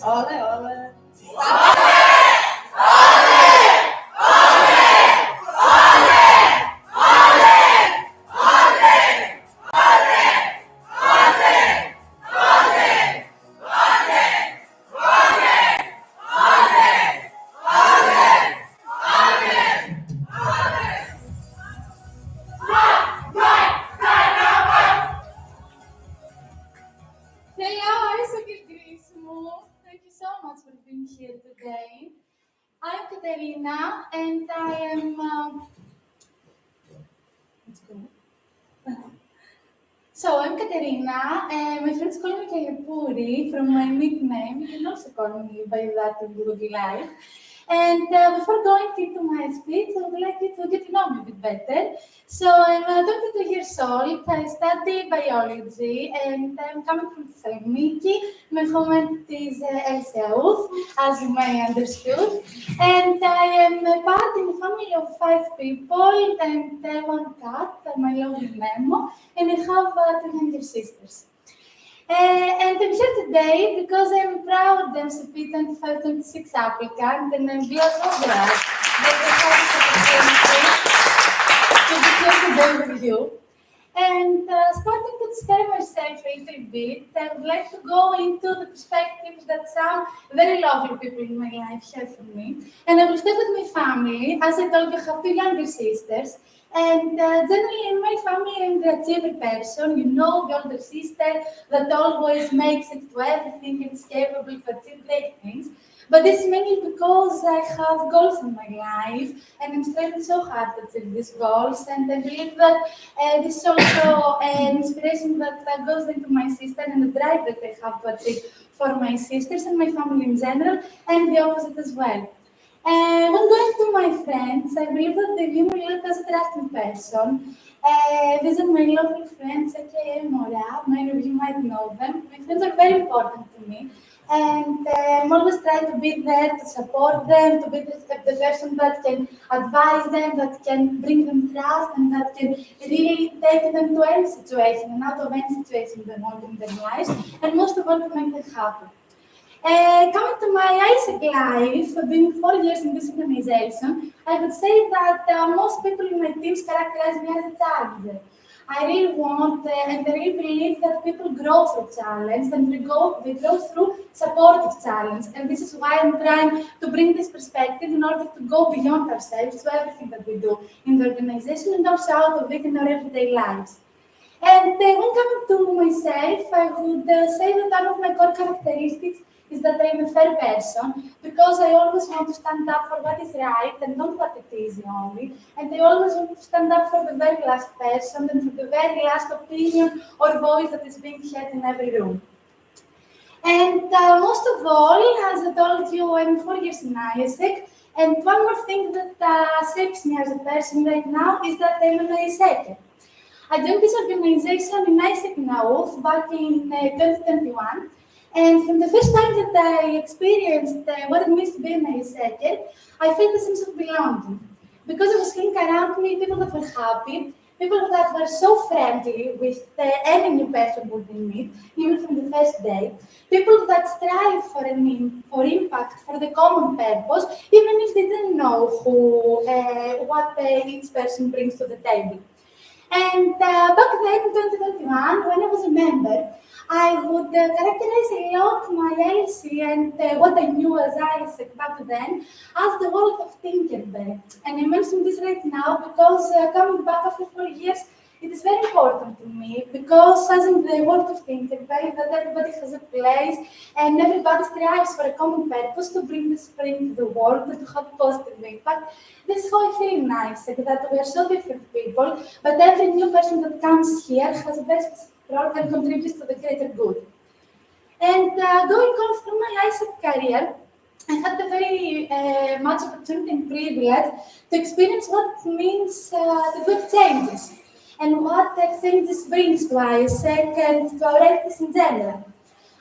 Ole, ole. Here today. I'm Katerina, and I am. I'm Katerina, and my friends call me Kalepuri from my nickname. You can also call me by that if you would like. And before going into my speech, I would like you to get to know me a bit better. So I'm 22 years old. I study biology, and I'm coming from Thessaloniki. My homeland is LCAUF, as you may understood. And I am a part in a family of 5 people and 1 cat, my lovely Nemo, and I have 2 younger sisters. And I'm here today because I'm proud MCP 25.26 applicant, and I'm glad that I have this opportunity to be here today with you. And starting to describe myself a little bit, I would like to go into the perspectives that some very lovely people in my life share for me. And I will start with my family. As I told you, I have 2 younger sisters. And generally in my family, I'm the achiever person, the older sister that always makes it to everything and is capable to achieve great things. But this is mainly because I have goals in my life and I'm striving so hard to achieve these goals. And I believe that this is also an inspiration that goes into my sister and the drive that I have to achieve for my sisters and my family in general, and the opposite as well. When going to my friends, I believe that they view me as a trusting person. These are my lovely friends, aka Mora. Many of you might know them. My friends are very important to me. And I'm always trying to be there to support them, to be the person that can advise them, that can bring them trust, and that can really take them to any situation and out of any situation they want in their lives, and most of all to make them happy. Coming to my AIESEC life, being 4 years in this organization, I would say that most people in my teams characterize me as a challenger. I really want and I really believe that people grow through challenge and they grow through supportive challenge. And this is why I'm trying to bring this perspective in order to go beyond ourselves to everything that we do in the organization and also out of it in our everyday lives. And when coming to myself, I would say that one of my core characteristics is that I am a fair person because I always want to stand up for what is right and not what it is only. And I always want to stand up for the very last person and for the very last opinion or voice that is being heard in every room. And most of all, as I told you, I'm 4 years in AIESEC. And one more thing that shapes me as a person right now is that I'm an AIESEC. I joined this organization in AIESEC now back in 2021. And from the first time that I experienced what it means to be an AIESEC, I felt a sense of belonging. Because I was seeing around me people that were happy, people that were so friendly with any new person would they meet, even from the first day. People that strive for impact, for the common purpose, even if they didn't know what each person brings to the table. And back then in 2021, when I was a member, I would characterize a lot my LC and what I knew as AIESEC back then as the world of Tinkerbell. And I mention this right now because coming back after 4 years, it is very important to me because as in the world of Tinkerbell, that everybody has a place and everybody strives for a common purpose to bring the spring to the world and to have positive impact. This is how I feel nice, that we are so different people, but every new person that comes here has a very specific role and contributes to the greater good. And going on through my AIESEC career, I had the very much opportunity and privilege to experience what it means to do changes and what changes brings to AIESEC and to our entities in general.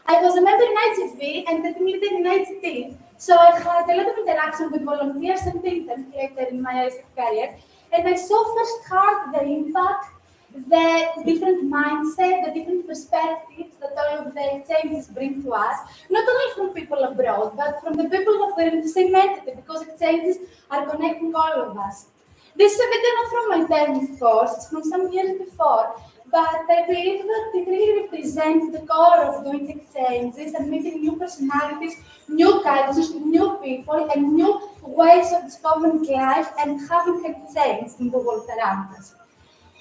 I was a member in IGV and a team leader in IGT, so I had a lot of interaction with volunteers and interns later in my AIESEC career, and I saw firsthand the impact the different mindset, the different perspectives that all of the exchanges bring to us, not only from people abroad, but from the people that were in the same entity, because exchanges are connecting all of us. This is a bit not from my term, of course, it's from some years before, but I believe that it really represents the core of doing exchanges and meeting new personalities, new cultures, new people, and new ways of discovering life and having exchange in the world around us.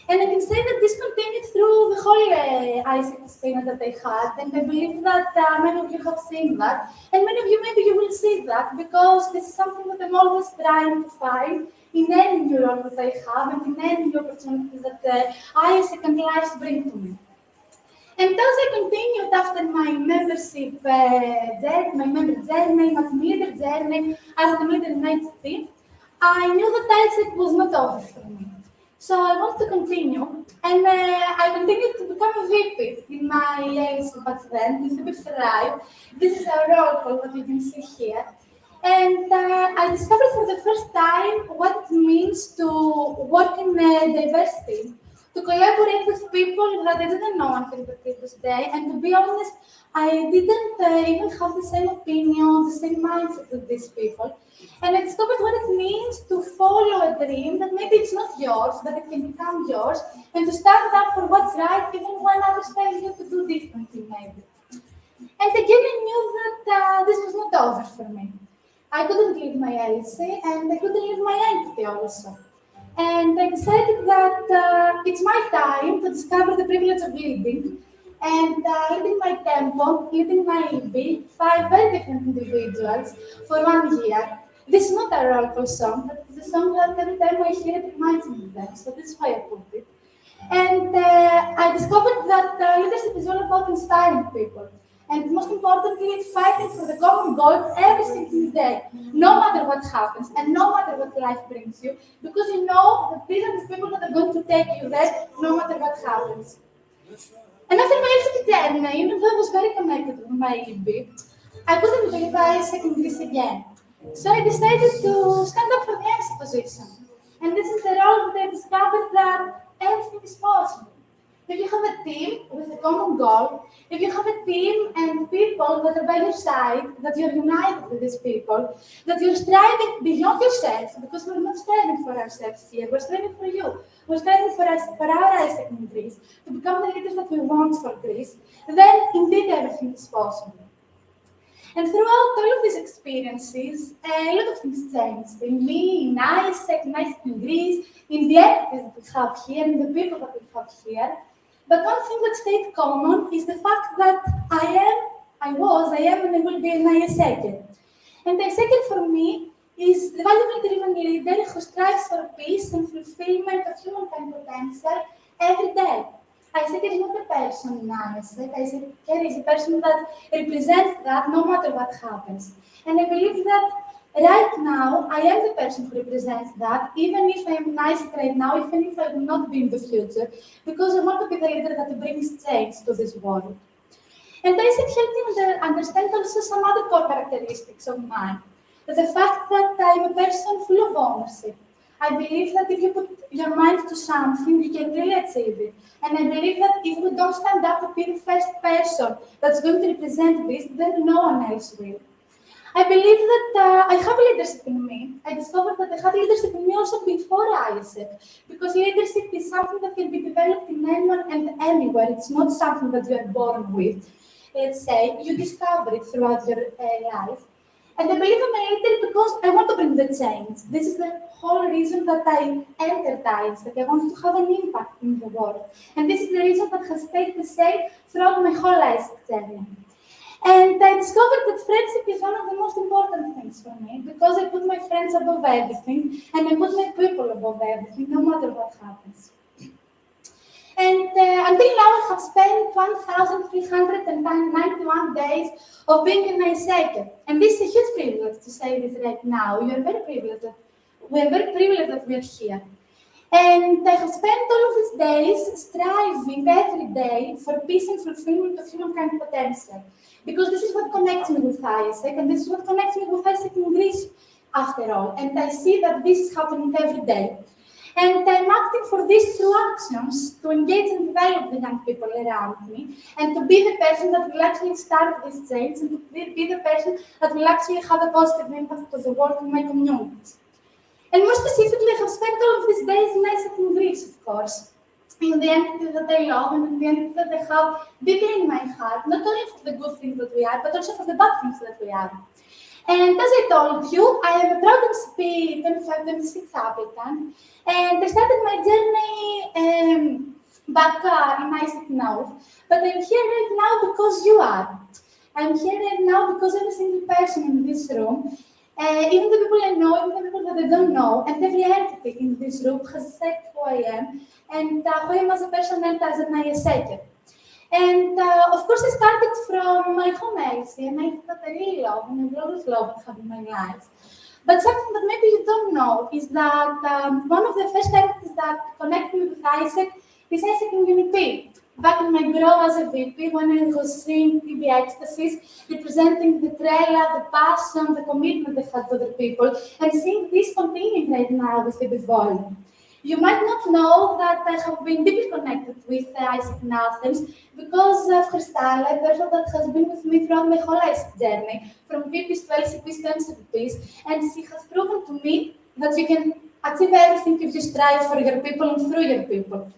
And I can say that this continued through the whole AIESEC experience that I had, and I believe that many of you have seen that, and many of you maybe you will see that, because this is something that I'm always trying to find in any new role that I have and in any new opportunities that AIESEC and life bring to me. And as I continued after my membership journey, my member journey, my leader journey, as the leader in MCP, I knew that AIESEC was not over for me. So I want to continue, and I continued to become a VP in my AIESEC back then, in VP Thrive. This is a roll call that you can see here. And I discovered for the first time what it means to work in diversity, to collaborate with people that I didn't know until the previous day. And to be honest, I didn't even have the same opinion, the same mindset with these people. And I discovered what it means to follow a dream that maybe it's not yours, but it can become yours, and to stand up for what's right, even when others tell you to do differently, maybe. And again, I knew that this was not over for me. I couldn't leave my LC, and I couldn't leave my entity also. And I decided that it's my time to discover the privilege of leading, and leading my tempo, leading my EB, 5 very different individuals for 1 year. This is not a roll call song, but it's a song that every time I hear it reminds me of them, so this is why I put it. And I discovered that leadership is all about inspiring people. And most importantly, fighting for the common goal every single day, no matter what happens and no matter what life brings you, because you know that these are the people that are going to take you there no matter what happens. And after my LCT journey, even though I was very connected with my EB, I couldn't believe I second this again. So I decided to stand up for the MC position. And this is the role that I discovered that everything is possible. If you have a team with a common goal, if you have a team and people that are by your side, that you're united with these people, that you're striving beyond yourself, because we're not striving for ourselves here, we're striving for you. We're striving for our AIESEC in Greece, to become the leaders that we want for Greece, then indeed everything is possible. And throughout all of these experiences, a lot of things changed in me, in AIESEC, in Greece, in the entities that we have here, in the people that we have here. But one thing that stayed common is the fact that I am, and I will be an AIESEC. And AIESEC for me is the valuable-driven leader who strives for peace and fulfillment of humankind potential every day. AIESEC is not a person in AIESEC. AIESEC is a person that represents that no matter what happens. And I believe that right now, I am the person who represents that, even if I am nice right now, even if I will not be in the future, because I want to be the leader that brings change to this world. And AIESEC helped me understand also some other core characteristics of mine. The fact that I am a person full of ownership. I believe that if you put your mind to something, you can really achieve it. And I believe that if we don't stand up to be the first person that's going to represent this, then no one else will. I believe that I have leadership in me. I discovered that I had leadership in me also before AIESEC, because leadership is something that can be developed in anyone and anywhere. It's not something that you are born with. Let's say you discover it throughout your life. And I believe I'm a leader because I want to bring the change. This is the whole reason that I entered AIESEC. I want to have an impact in the world. And this is the reason that has stayed the same throughout my whole AIESEC journey. And I discovered that friendship is one of the most important things for me, because I put my friends above everything, and I put my people above everything, no matter what happens. And until now, I have spent 1,391 days of being in AIESEC. And this is a huge privilege to say this right now. You are very privileged. We are very privileged that we are here. And I have spent all of these days striving every day for peace and fulfillment of humankind potential. Because this is what connects me with AIESEC, and this is what connects me with AIESEC in Greece, after all. And I see that this is happening every day. And I'm acting for these two actions to engage and develop the young people around me and to be the person that will actually start this change and to be the person that will actually have a positive impact to the world and my communities. And more specifically, I have spent all of these days in AIESEC in Greece, of course, in the entity that I love and in the entity that I have deeply in my heart, not only for the good things that we are, but also for the bad things that we are. And as I told you, I am a proud MCP 25.26 applicant, and I started my journey back in AIESEC North, but I'm here right now because you are. I'm here right now because every single person in this room, even the people I know, even the people that I don't know, and every entity in this room has said who I am, and who I am as a person and as an AIESEC. And of course, I started from my home AIESEC, and I think that I really love, and I will always love and have in my life. But something that maybe you don't know is that one of the first entities that connect me with AIESEC is AIESEC in UNP. Back in my grow as a VP, when I was seeing TB ecstasies, representing the trailer, the passion, the commitment they had to other people, and seeing this continuing right now with the volume. You might not know that I have been deeply connected with AIESEC in Athens because of Christalla, a person that has been with me throughout my whole AIESEC journey, from VPs to LCPs to MCPs, and she has proven to me that you can achieve everything if you strive for your people and through your people.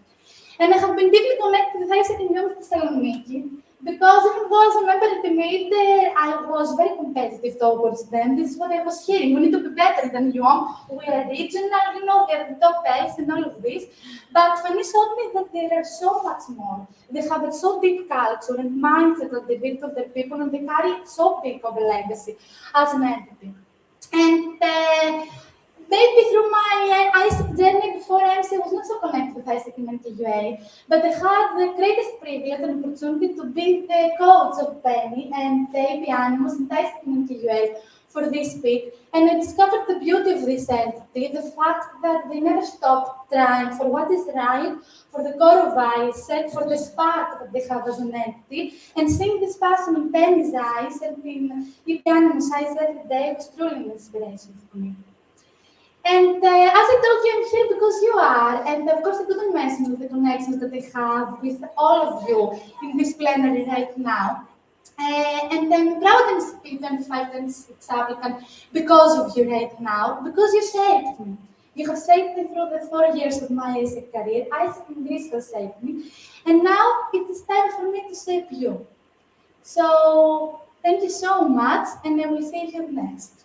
And I have been deeply connected with AIESEC in Young Thessaloniki because even though as a member at the leader, I was very competitive towards them. This is what I was hearing. We need to be better than Young. We are regional, you know, we are the top elves and all of this. But Fanny showed me that there are so much more. They have a so deep culture and mindset that they build of their people, and they carry so big of a legacy as an entity. And maybe through my AIESEC journey before MC, I was not so connected with AIESEC in MTUA, but I had the greatest privilege and opportunity to be the coach of Penny and AP Animals and AIESEC in MTUA for this week. And I discovered the beauty of this entity, the fact that they never stopped trying for what is right, for the core of AIESEC, for the spark that they have as an entity, and seeing this passion in Penny's eyes and in AP Animals' eyes every day was truly an inspiration for me. And as I told you, I'm here because you are, and of course I couldn't mention the connections that I have with all of you in this plenary right now. And I'm proud MCP 25.26 applicant because of you right now, because you shaped me. You have shaped me through the 4 years of my AIESEC career. AIESEC in Greece has shaped me. And now it is time for me to shape you. So thank you so much, and I will see you next.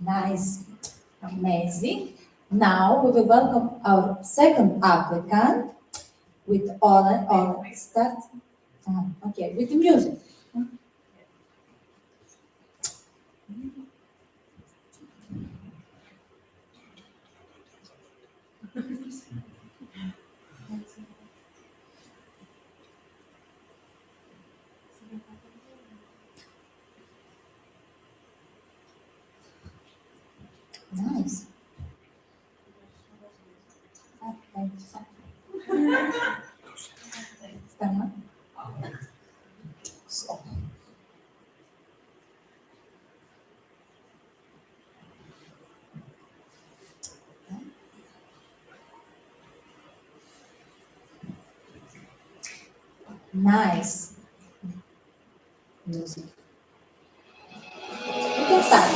Nice, amazing. Now we will welcome our second applicant with all start. Okay, with the music. Nice. So. Nice. Music. We can start,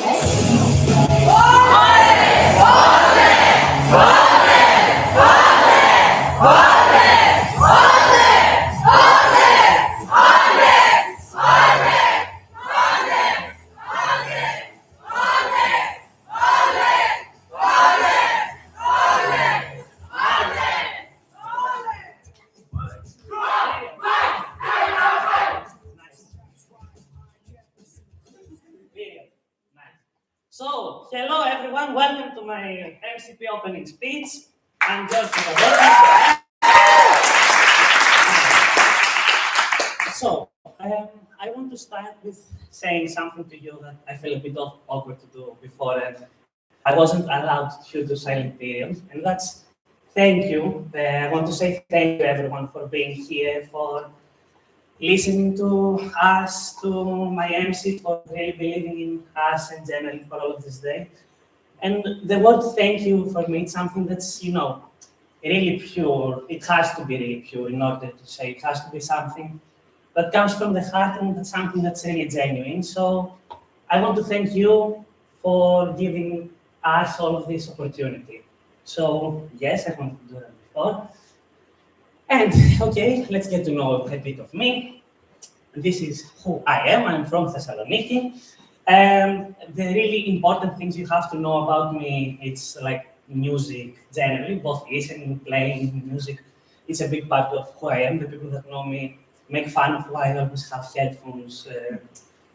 So, hello everyone, welcome to my MCP opening speech. I'm just So, I want to to start with saying something to you that I feel a bit awkward to do before, and I wasn't allowed to do silent period, and that's thank you. I want to say thank you everyone for being here, for listening to us, to my MC, for really believing in us and generally for all of this day. And the word thank you for me, it's something that's, really pure. It has to be really pure in order to say. It has to be something that comes from the heart and that's something that's really genuine. So I want to thank you for giving us all of this opportunity. So yes, I wanted to do that before. And okay, let's get to know a bit of me. This is who I am. I'm from Thessaloniki. The really important things you have to know about me, it's like music generally, both listening, playing music. It's a big part of who I am. The people that know me make fun of why I always have headphones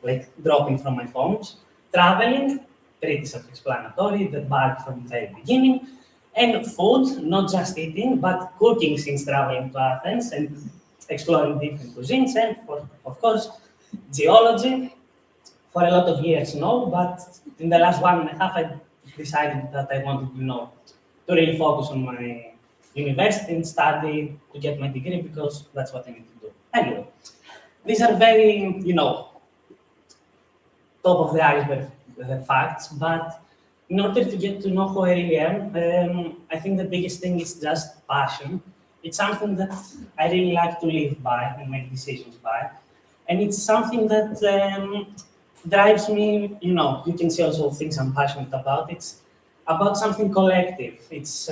like dropping from my phones. Traveling, pretty self-explanatory, the bag from the very beginning. And food, not just eating, but cooking since traveling to Athens and exploring different cuisines. And of course, geology. For a lot of years, no, but in the last 1.5, I decided that I wanted to really focus on my university and study to get my degree because that's what I need to do. Anyway, these are very, top of the iceberg facts, but in order to get to know who I really am, I think the biggest thing is just passion. It's something that I really like to live by and make decisions by. And it's something that drives me, you can see also things I'm passionate about. It's about something collective. It's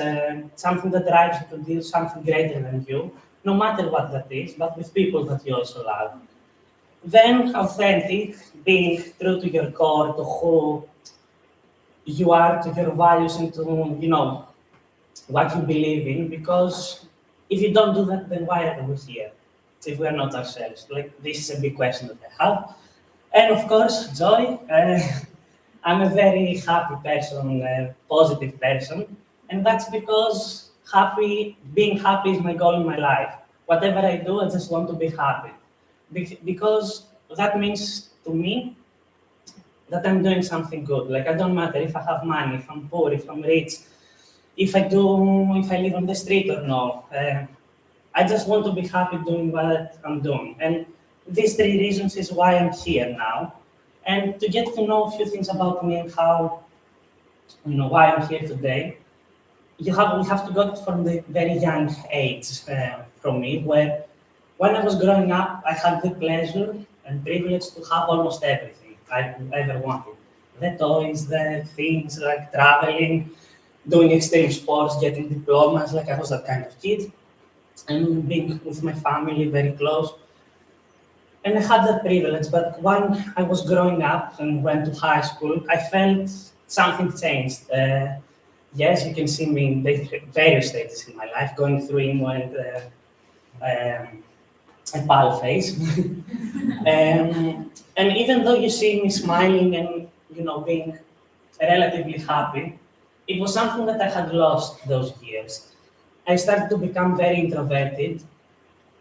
something that drives you to do something greater than you, no matter what that is, but with people that you also love. Then authentic, being true to your core, to who you are, to your values, and to, what you believe in, because if you don't do that, then why are we here? If we are not ourselves? Like, this is a big question that I have. And of course, joy. I'm a very happy person, positive person, and that's because being happy is my goal in my life. Whatever I do, I just want to be happy, because that means to me that I'm doing something good. Like, I don't matter if I have money, if I'm poor, if I'm rich, if I live on the street or no. I just want to be happy doing what I'm doing. And these 3 reasons is why I'm here now. And to get to know a few things about me and how, why I'm here today, we have to go from the very young age from me, where when I was growing up, I had the pleasure and privilege to have almost everything I ever wanted. The toys, the things like traveling, doing extreme sports, getting diplomas, like I was that kind of kid. And being with my family very close. And I had that privilege, but when I was growing up and went to high school, I felt something changed. Yes, you can see me in various stages in my life, going through emo and a pale face. And even though you see me smiling and being relatively happy, it was something that I had lost those years. I started to become very introverted.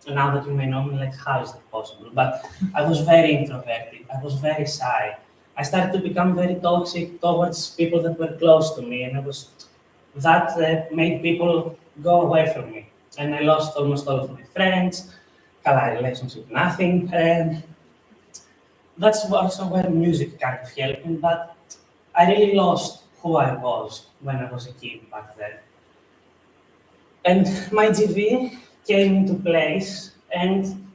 Now that you may know me, like, how is that possible? But I was very introverted. I was very shy. I started to become very toxic towards people that were close to me, and that made people go away from me. And I lost almost all of my friends. Had a relationship, nothing. That's also where music kind of helped me. But I really lost who I was when I was a kid back then. And my GV came into place, and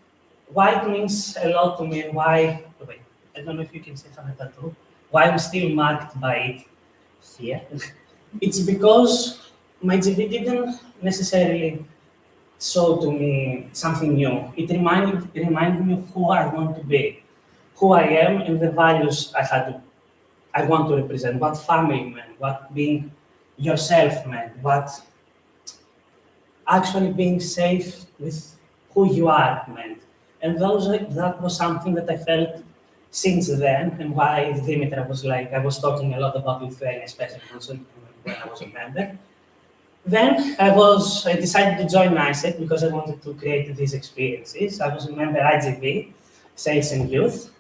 why it means a lot to me, and why, wait, I don't know if you can see from the tattoo, why I'm still marked by it here. It's because my GV didn't necessarily show to me something new. It reminded me of who I want to be, who I am, and the values I want to represent, what family meant, what being yourself meant, what actually being safe with who you are meant. And that was something that I felt since then, and why Dimitra was like, I was talking a lot about Lithuania, especially when I was a member. Then I decided to join IESEC because I wanted to create these experiences. I was a member IGV, Sales and Youth,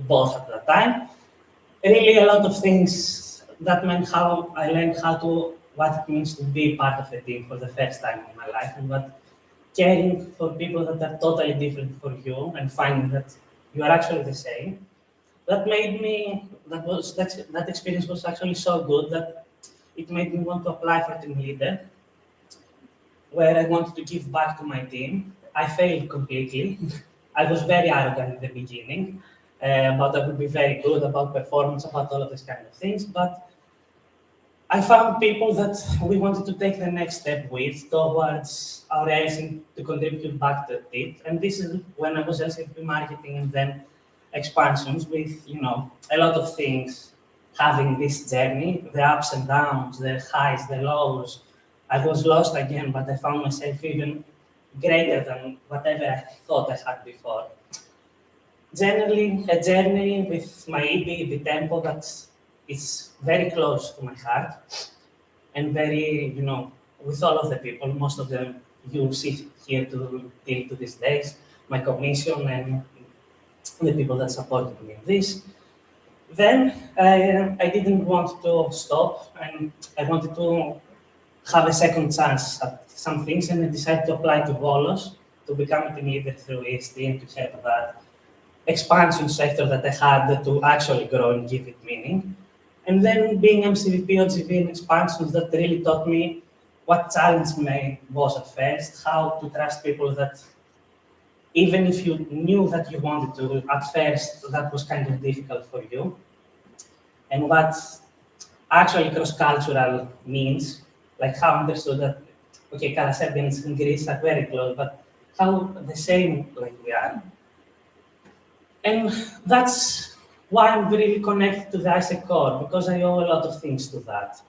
both at that time. Really a lot of things that meant how I learned what it means to be part of a team for the first time in my life, and what caring for people that are totally different from you and finding that you are actually the same. That made me, that experience was actually so good that it made me want to apply for team leader, where I wanted to give back to my team. I failed completely. I was very arrogant in the beginning, about I would be very good, about performance, about all of these kind of things. But I found people that we wanted to take the next step with towards our aiming to contribute back to it. And this is when I was LCP marketing and then expansions with, a lot of things having this journey, the ups and downs, the highs, the lows. I was lost again, but I found myself even greater than whatever I thought I had before. Generally, a journey with my EB tempo that is very close to my heart and very, with all of the people, most of them you see here till to these days, my commission and the people that supported me in this. Then I didn't want to stop and I wanted to have a second chance at some things, and I decided to apply to Volos to become a team leader through EST and to have that expansion sector that I had to actually grow and give it meaning. And then being MCP, OGV, and expansions that really taught me what challenge me was at first, how to trust people that even if you knew that you wanted to, at first that was kind of difficult for you. And what actually cross-cultural means, like how I understood that, okay, Serbians and Greece are very close, but how the same like we are. And that's why I'm really connected to the AIESEC core, because I owe a lot of things to that.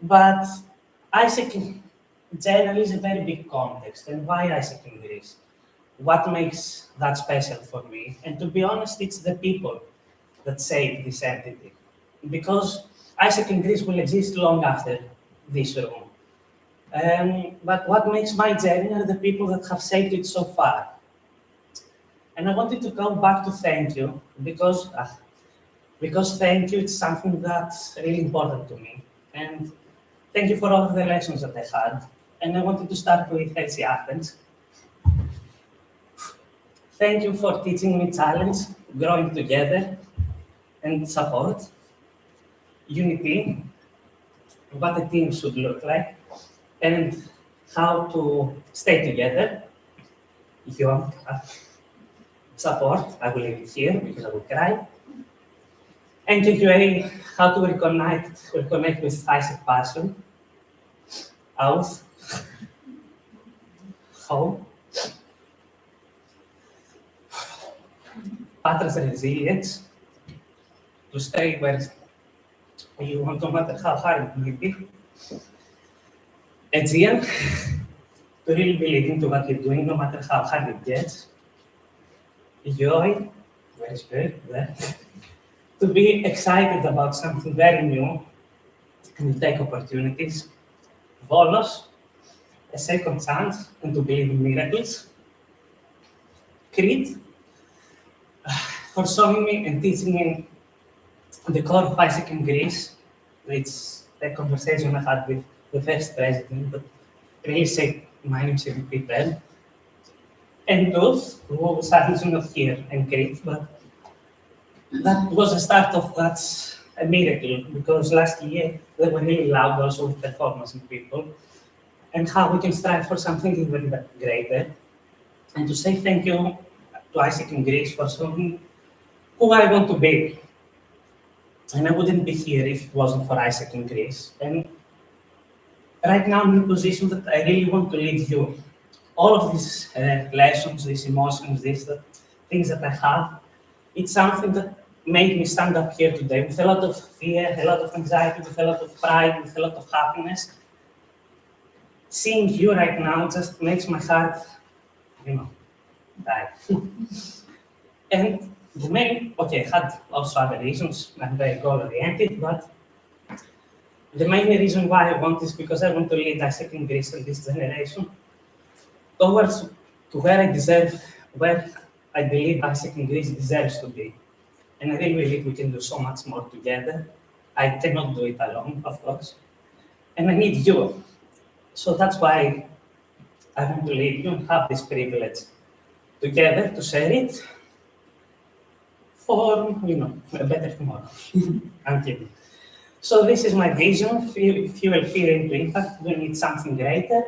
But AIESEC generally is a very big context, and why AIESEC in Greece? What makes that special for me? And to be honest, it's the people that saved this entity. Because AIESEC in Greece will exist long after this room. But what makes my journey are the people that have saved it so far. And I wanted to come back to thank you, because thank you is something that's really important to me. And thank you for all of the lessons that I had. And I wanted to start with LC Athens. Thank you for teaching me challenge, growing together, and support, unity, what a team should look like, and how to stay together. If you want support, I will leave it here because I will cry. And QA, how to reconnect with AIESEC passion, out, home, Patra's resilience, to stay where you want, no matter how hard it may be. Aegean, to really believe into what you're doing, no matter how hard it gets. Joy, very good, there. To be excited about something very new and take opportunities. Volos, a second chance and to believe in miracles. Crete, for showing me and teaching me the core of AIESEC in Greece, which the conversation I had with the first president, but really saved my MCP then. And those who sadly not here in Crete, but that was the start of that a miracle, because last year they were really loud also with performance in people, and how we can strive for something even greater. And to say thank you to AIESEC in Greece for showing who I want to be. And I wouldn't be here if it wasn't for AIESEC in Greece. And right now I'm in a position that I really want to lead you. All of these lessons, these emotions, these things that I have, it's something that made me stand up here today with a lot of fear, a lot of anxiety, with a lot of pride, with a lot of happiness. Seeing you right now just makes my heart, die. And the main, I had also other reasons. I'm very goal-oriented, but the main reason why I want is because I want to lead AIESEC in Greece in this generation towards to where I deserve, where I believe AIESEC in Greece deserves to be. And I really believe we can do so much more together. I cannot do it alone, of course. And I need you. So that's why I want to leave you and have this privilege together to share it for, a better tomorrow. I'm kidding. So this is my vision. If you will feel into impact, we need something greater.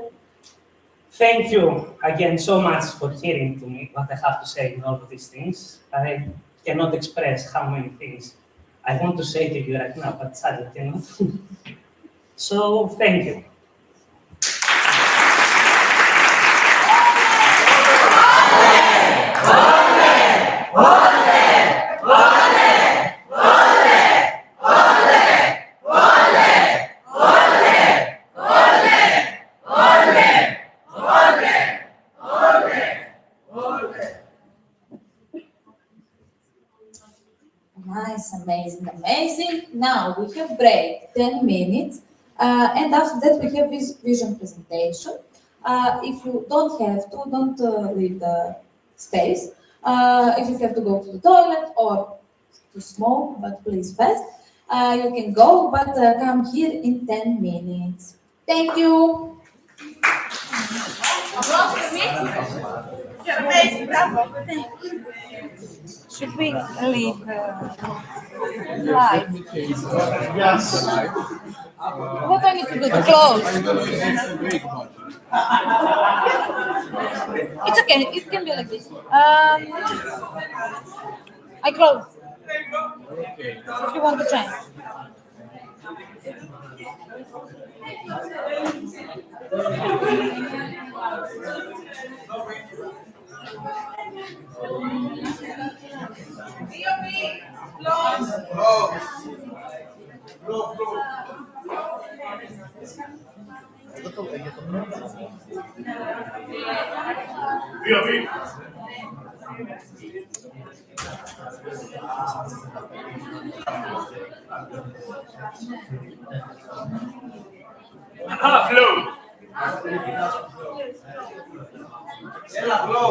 Thank you again so much for hearing to me what I have to say in all of these things. I cannot express how many things I want to say to you right now, but sadly cannot. So thank you. Nice, amazing, amazing. Now we have break, 10 minutes. And after that we have this vision presentation. If you don't have to, don't leave the space. If you have to go to the toilet or to smoke, but please fast, you can go, but come here in 10 minutes. Thank you. You're amazing, bravo. Should we leave live? Yes. What do I need to do to close? It's okay, it can be like this. I close. If you want to change. Flow.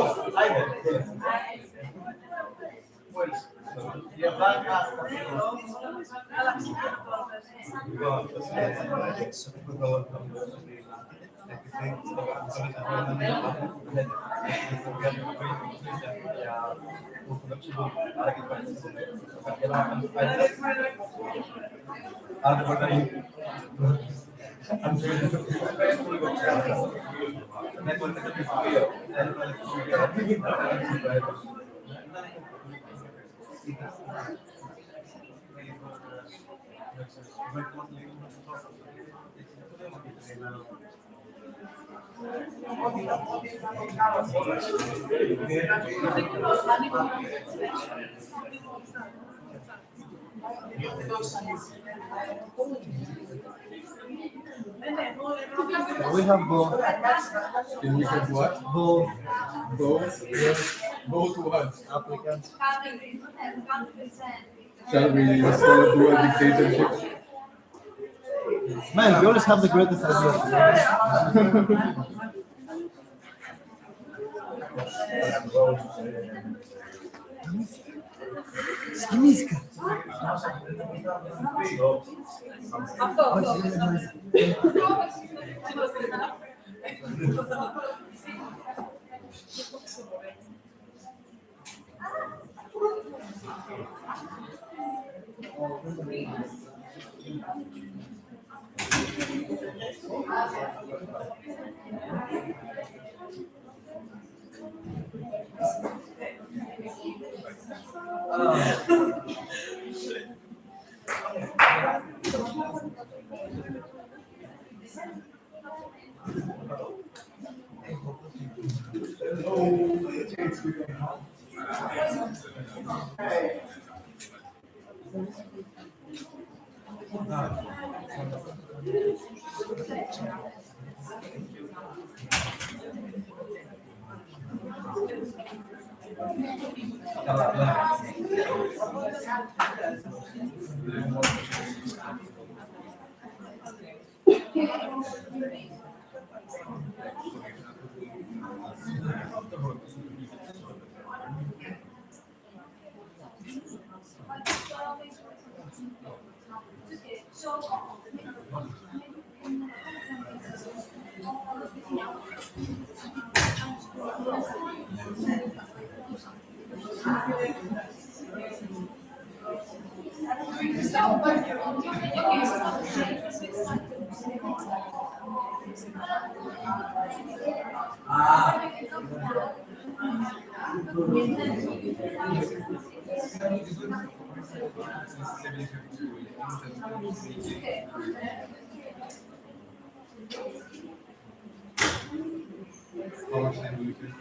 We have both. Can we have what? Both. Both? Yes. Both what? Applicants. Shall we sort of do a dictatorship? Man, we always have the greatest ideas. How much time do you think?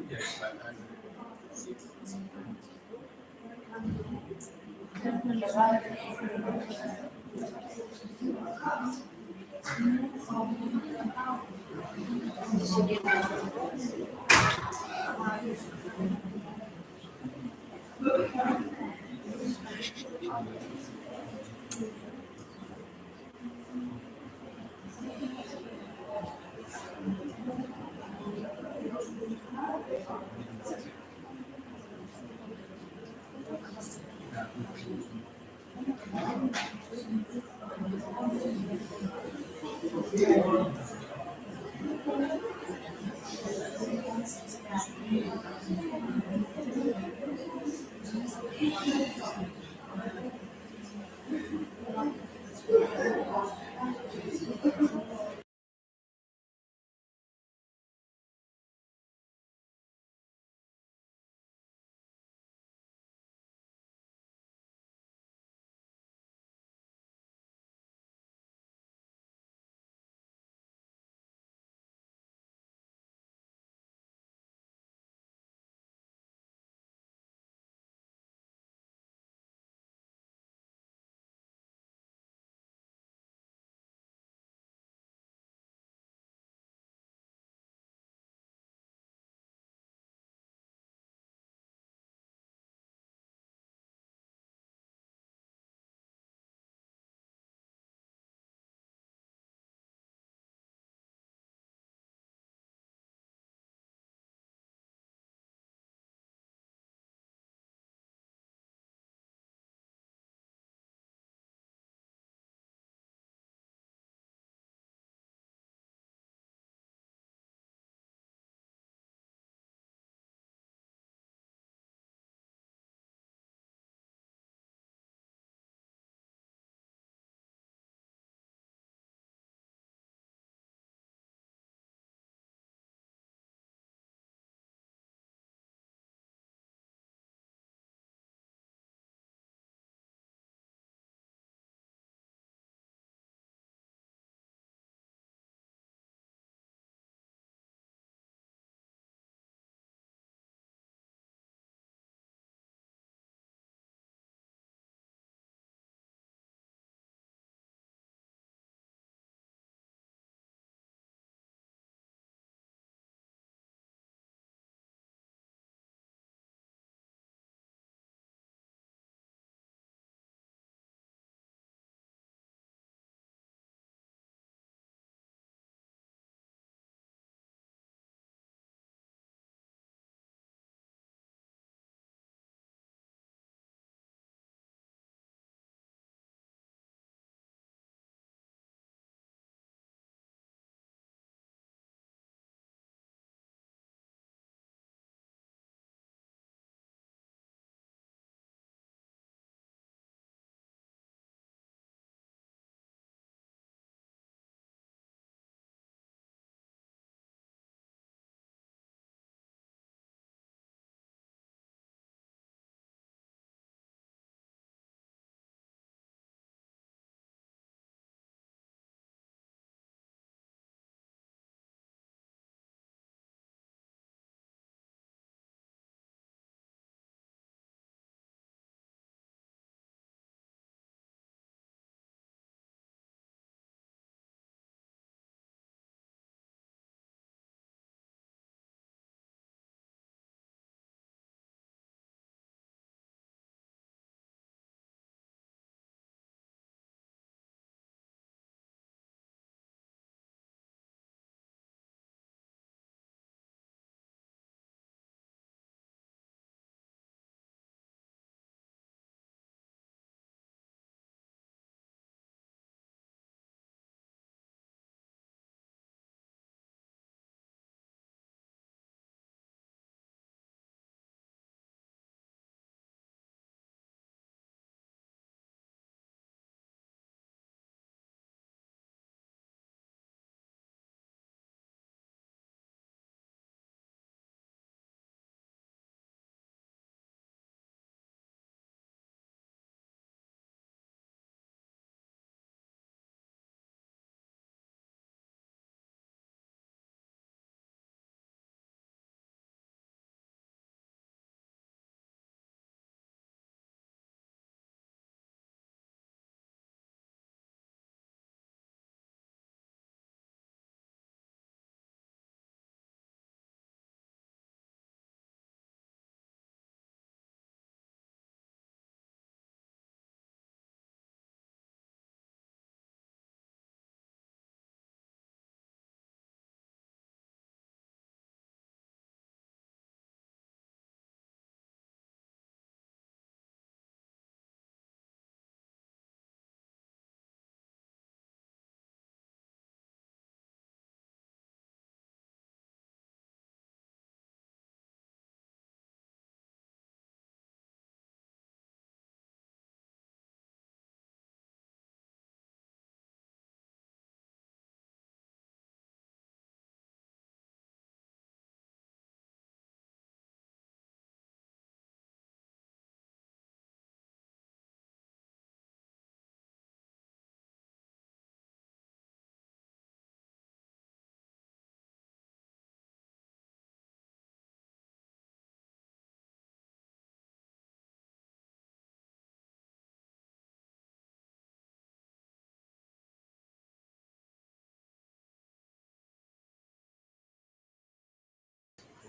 Yes,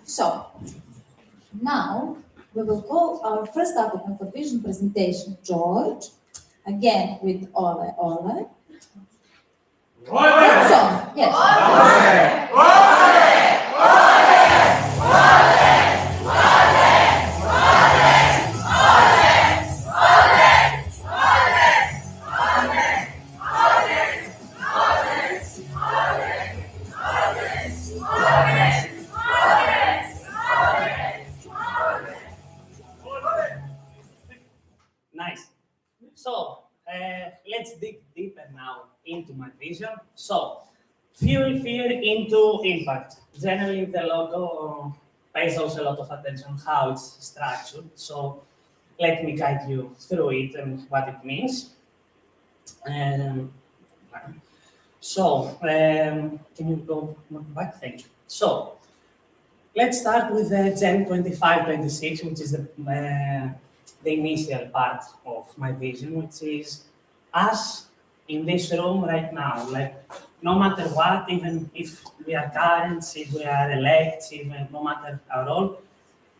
So, now we will call our first applicant for vision presentation, George, again with Ole. That song, yes. Nice. So let's dig deeper now into my vision. So fuel fear into impact. Generally, the logo pays also a lot of attention on how it's structured. So let me guide you through it and what it means. Can you go back? Thank you. So let's start with the Gen 25.26, which is the initial part of my vision, which is us in this room right now. Like, no matter what, even if we are currents, if we are elects, even no matter our role,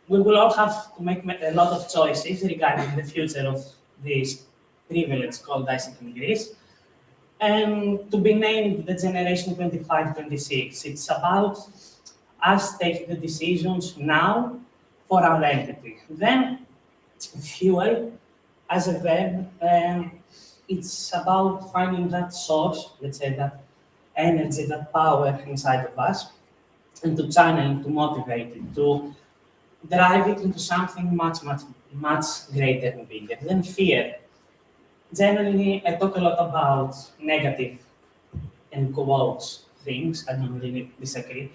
we will all have to make a lot of choices regarding the future of this privilege called AIESEC in Greece. And to be named the Generation 25-26, it's about us taking the decisions now for our entity. Then, fuel as a verb, it's about finding that source, let's say that energy, that power inside of us, and to channel, to motivate it, to drive it into something much greater and bigger than fear. Generally, I talk a lot about negative and quotes things. I don't really disagree.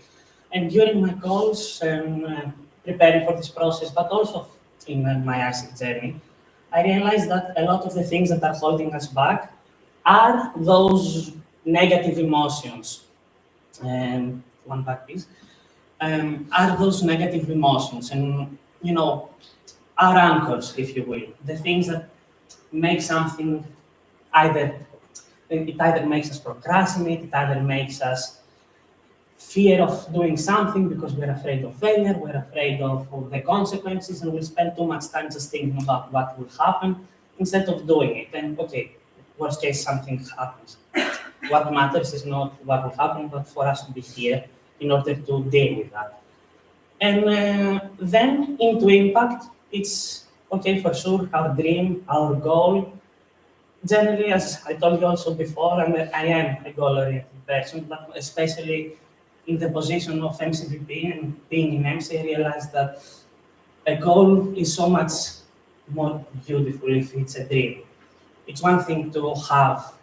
And during my calls and preparing for this process, but also in my AIESEC journey, I realized that a lot of the things that are holding us back are those negative emotions. One back, please. Are those negative emotions, and our anchors, if you will, the things that make something it either makes us procrastinate, it either makes us fear of doing something because we're afraid of failure, we're afraid of the consequences, and we spend too much time just thinking about what will happen instead of doing it. And okay, worst case, something happens. What matters is not what will happen, but for us to be here in order to deal with that. And then into impact, it's okay, for sure, our dream, our goal. Generally, as I told you also before, I am a goal-oriented person, but especially in the position of MCP and being in MC, I realized that a goal is so much more beautiful if it's a dream. It's one thing to have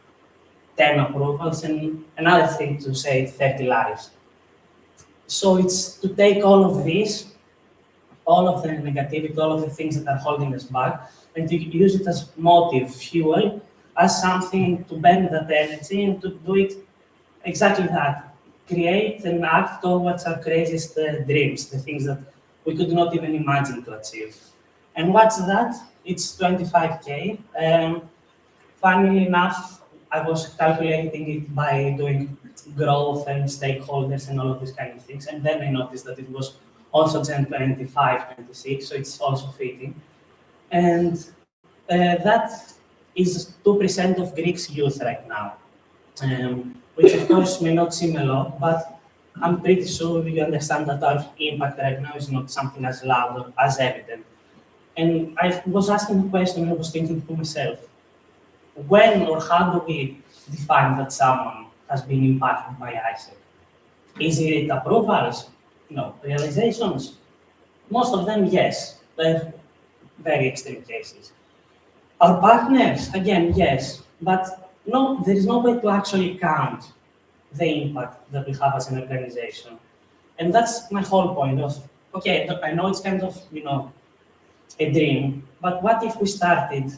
10 approvals and another thing to save 30 lives. So it's to take all of this, all of the negativity, all of the things that are holding us back, and to use it as motive, fuel, as something to burn that energy and to do it exactly that. Create and act towards our craziest dreams, the things that we could not even imagine to achieve. And what's that? It's 25K. Funnily enough, I was calculating it by doing growth and stakeholders and all of these kind of things. And then I noticed that it was also Gen 25-26, so it's also fitting. And that is 2% of Greek's youth right now, which of course may not seem a lot, but I'm pretty sure you understand that our impact right now is not something as loud or as evident. And I was asking the question and I was thinking to myself, when or how do we define that someone has been impacted by AIESEC? Is it approvals? No. Realizations? Most of them, yes. They're very extreme cases. Our partners, again, yes. But no, there is no way to actually count the impact that we have as an organization. And that's my whole point of, okay, I know it's kind of, a dream, but what if we started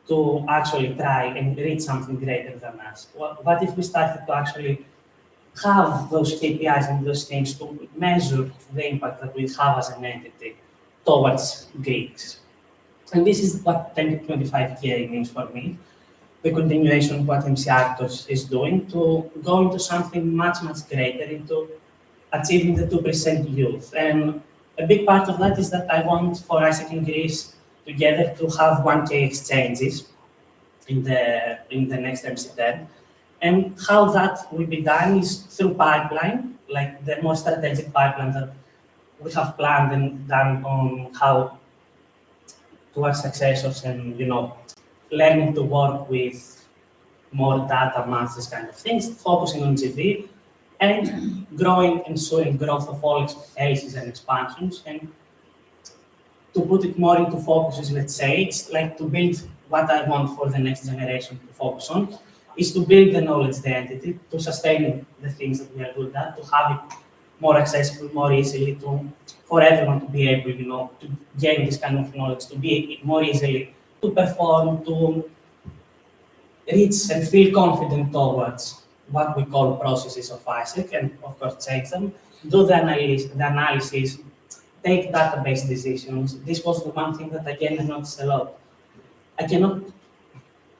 to actually try and reach something greater than us? What if we started to actually have those KPIs and those things to measure the impact that we have as an entity towards Greeks? And this is what 2025K means for me, the continuation of what MC Actors is doing, to go into something much greater, into achieving the 2% youth. And a big part of that is that I want for AIESEC in Greece together to have 1K exchanges in the next MC10. And how that will be done is through pipeline, like the more strategic pipeline that we have planned and done on how to our successors and, learning to work with more data, maths, this kind of things, focusing on GV and ensuring growth of all AIESECs and expansions. And to put it more into focuses, let's say, it's like to build what I want for the next generation to focus on, is to build the knowledge identity, to sustain the things that we are good at, to have it more accessible, more easily, for everyone to be able, to gain this kind of knowledge, to be more easily, to perform, to reach and feel confident towards what we call processes of AIESEC, and of course change them, do the analysis, take database decisions. This was the one thing that again I noticed a lot.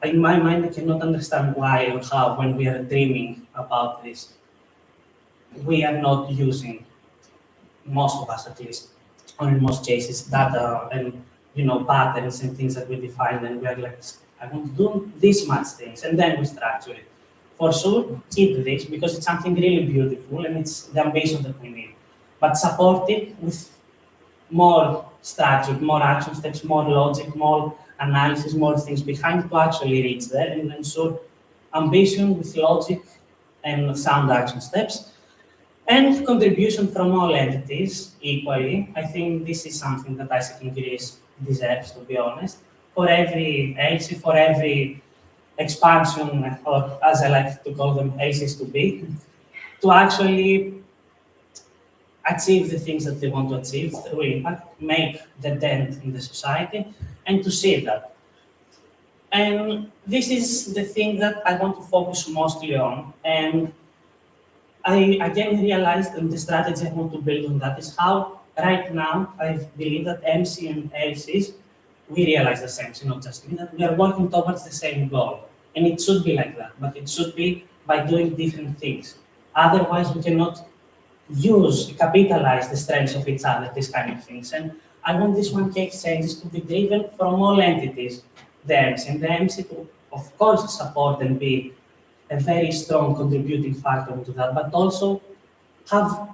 In my mind, I cannot understand why or how, when we are dreaming about this, we are not using, most of us at least, or in most cases, data and patterns and things that we define, and we are like, I want to do this much things, and then we structure it. For sure, keep this because it's something really beautiful and it's the ambition that we need. But support it with more structure, more action steps, more logic, more analysis, more things behind to actually reach there and ensure ambition with logic and sound action steps. And contribution from all entities equally. I think this is something that AIESEC in Greece deserves, to be honest. For every AIESEC, for every expansion, or as I like to call them, AIESECs to be, to actually achieve the things that they want to achieve through impact, make the dent in the society, and to see that. And this is the thing that I want to focus mostly on. And I again realized, and the strategy I want to build on that is how right now I believe that MC and AIESECs, we realize the same, so not just me, that we are working towards the same goal. And it should be like that, but it should be by doing different things. Otherwise, we cannot capitalize the strengths of each other, these kind of things. And I want this 1K exchanges to be driven from all entities, the MC, and the MC to, of course, support and be a very strong contributing factor to that, but also have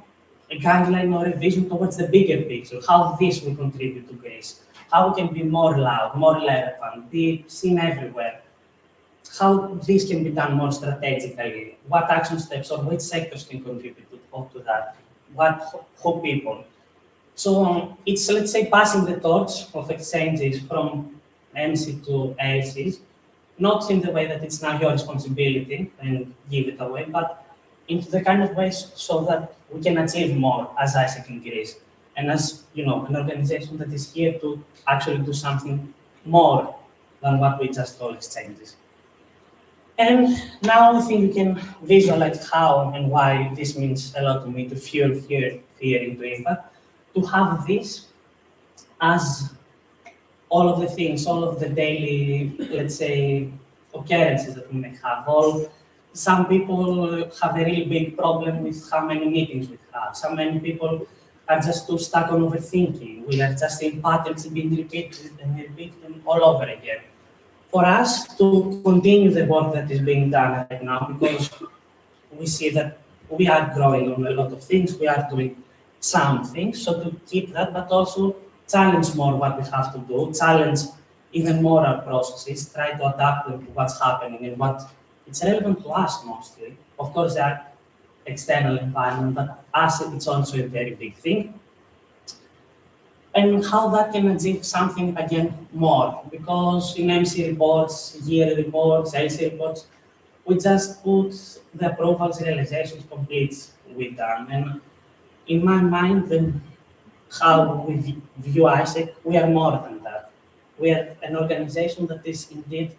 a guideline or a vision towards the bigger picture, how this will contribute to Greece, how we can be more loud, more relevant, be seen everywhere, how this can be done more strategically, what action steps or which sectors can contribute to that, who people. So it's, let's say, passing the torch of exchanges from MC to AIESECs, not in the way that it's now your responsibility and give it away, but into the kind of ways so that we can achieve more as AIESEC in Greece, and as an organization that is here to actually do something more than what we just call exchanges. And now I think you can visualize how and why this means a lot to me, to fuel fear into impact, to have this as all of the things, all of the daily, let's say, occurrences that we may have. Some people have a really big problem with how many meetings we have. So many people are just too stuck on overthinking. We are just in patterns being repeated and repeated all over again. For us to continue the work that is being done right now, because we see that we are growing on a lot of things, we are doing some things, so to keep that, but also challenge more what we have to do, challenge even more our processes, try to adapt them to what's happening and what it's relevant to us mostly. Of course, there are external environment, but us, it's also a very big thing. And how that can achieve something, again, more. Because in MC reports, yearly reports, LC reports, we just put the approvals, realizations, completes with them. And in my mind, and how we view AIESEC, we are more than that. We are an organization that is indeed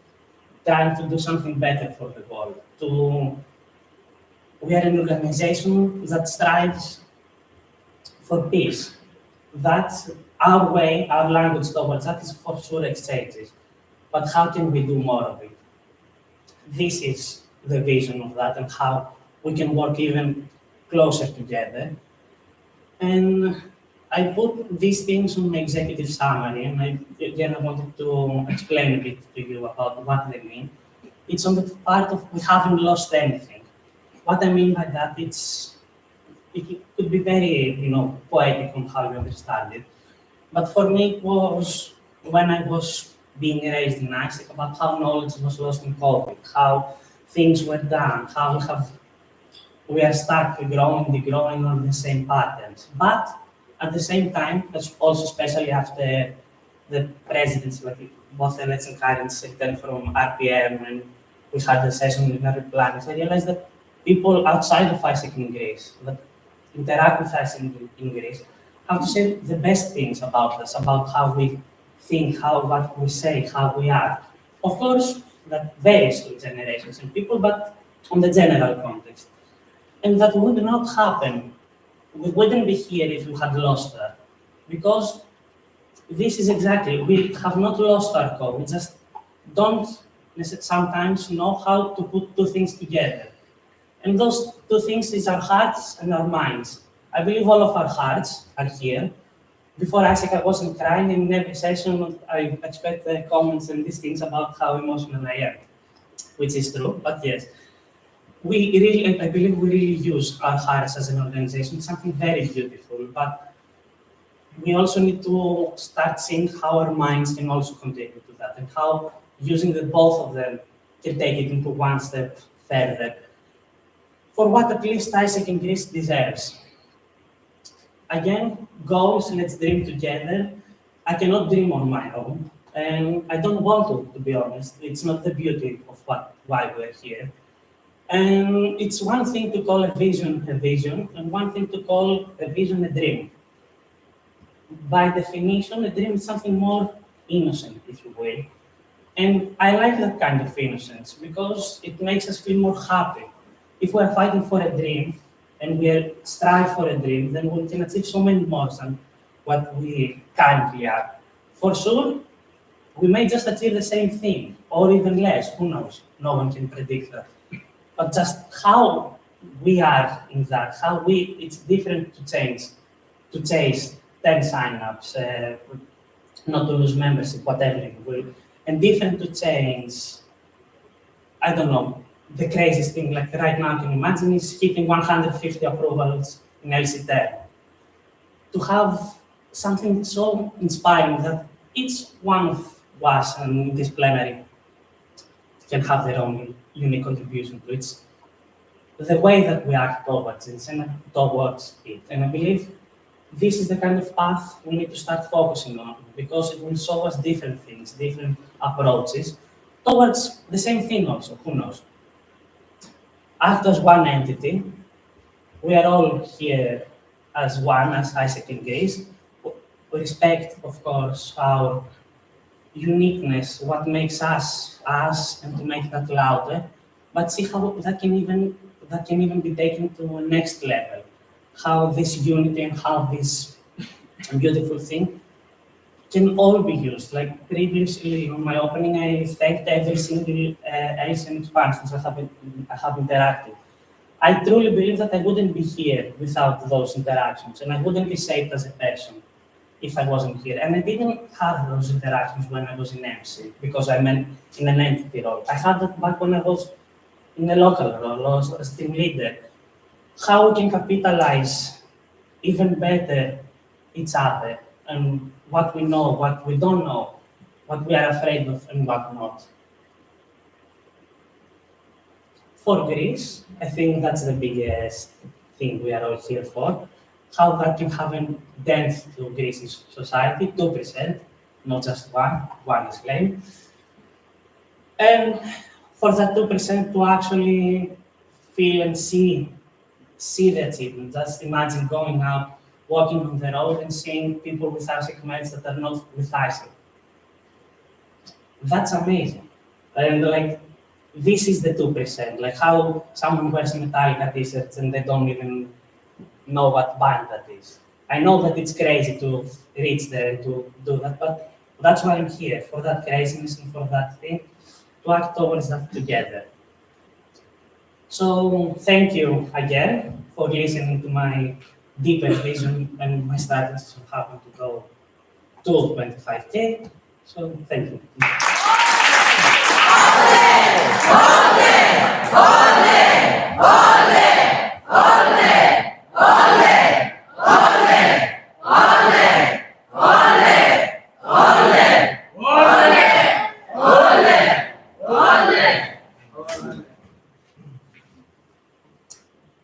trying to do something better for the world. We are an organization that strives for peace. That's our way, our language towards that is for sure exchanges. But how can we do more of it? This is the vision of that and how we can work even closer together. And I put these things on my executive summary, and I wanted to explain a bit to you about what they mean. It's on the part of we haven't lost anything. What I mean by that, it could be very, poetic on how you understand it. But for me, it was when I was being raised in AIESEC about how knowledge was lost in COVID, how things were done, how we are stuck growing, degrowing on the same patterns. But at the same time, that's also especially after the presidency, like both election currents returned from RPM and we had the session with Mary Planners, I realized that people outside of AIESEC in Greece, that interact with us in Greece, have to say the best things about us, about how we think, what we say, how we act. Of course, that varies through generations and people, but on the general context. And that would not happen. We wouldn't be here if we had lost that. Because this is exactly, we have not lost our core, we just don't sometimes know how to put two things together. And those two things is our hearts and our minds. I believe all of our hearts are here. Before AIESEC, I wasn't crying, and in every session I expect comments and these things about how emotional I am, which is true, but yes. I believe we really use our hearts as an organization, it's something very beautiful, but we also need to start seeing how our minds can also contribute to that, and how using the both of them can take it into one step further, for what at least AIESEC in Greece deserves. Again, goals, let's dream together. I cannot dream on my own, and I don't want to be honest. It's not the beauty of why we're here. And it's one thing to call a vision, and one thing to call a vision a dream. By definition, a dream is something more innocent, if you will. And I like that kind of innocence because it makes us feel more happy. If we're fighting for a dream and we strive for a dream, then we can achieve so many more than what we currently are. For sure, we may just achieve the same thing or even less, who knows? No one can predict that. But just how we are in that, it's different to chase 10 signups, not to lose membership, whatever it will, and different to change, I don't know, the craziest thing, like right now, I can imagine is hitting 150 approvals in LC10. To have something so inspiring that each one of us in this plenary can have their own unique contribution to it. The way that we act towards it, and I believe this is the kind of path we need to start focusing on, because it will show us different things, different approaches towards the same thing also, who knows. Act as one entity. We are all here as one, as AIESEC in Greece. We respect, of course, our uniqueness, what makes us, and to make that louder, but see how that can even be taken to a next level. How this unity and how this beautiful thing can all be used. Like previously, in my opening, I thanked every single Asian expansions I have interacted. I truly believe that I wouldn't be here without those interactions, and I wouldn't be shaped as a person if I wasn't here. And I didn't have those interactions when I was in MC, because I meant in an entity role. I had that back when I was in a local role, as team leader. How we can capitalize even better each other, and what we know, what we don't know, what we are afraid of, and what not. For Greece, I think that's the biggest thing we are all here for. How that can have a dent to Greece's society, 2%, not just one is claimed. And for that 2% to actually feel and see the achievement. Just imagine going out, walking on the road and seeing people with AIESEC medals that are not with AIESEC. That's amazing. And like, this is the 2%, like how someone wears Metallica t-shirts and they don't even know what band that is. I know that it's crazy to reach there and to do that, but that's why I'm here, for that craziness and for that thing, to act towards that together. So thank you again for for listening to my deeper vision and my strategies on how to go to 25K. So thank you.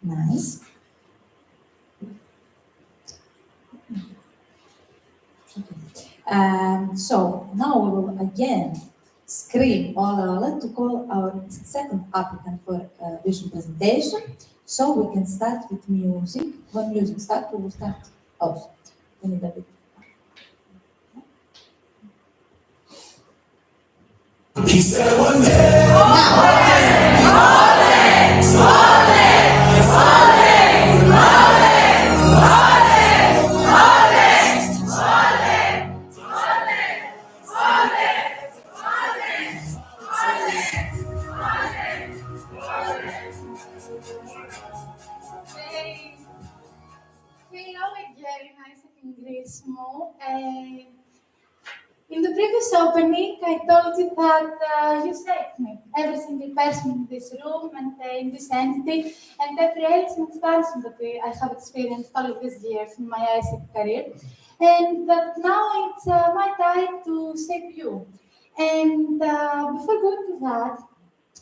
Nice. So now we will again scream all to call our second applicant for vision presentation. So we can start with music. When music starts, we will start also. We need a bit. He said one day. Hello again, Isaac in Greece. In the previous opening, I told you that you saved me, every single person in this room and in this entity, and every else expansion that I have experienced all of these years in my ISEC career. And that now it's my time to save you. And before going to that,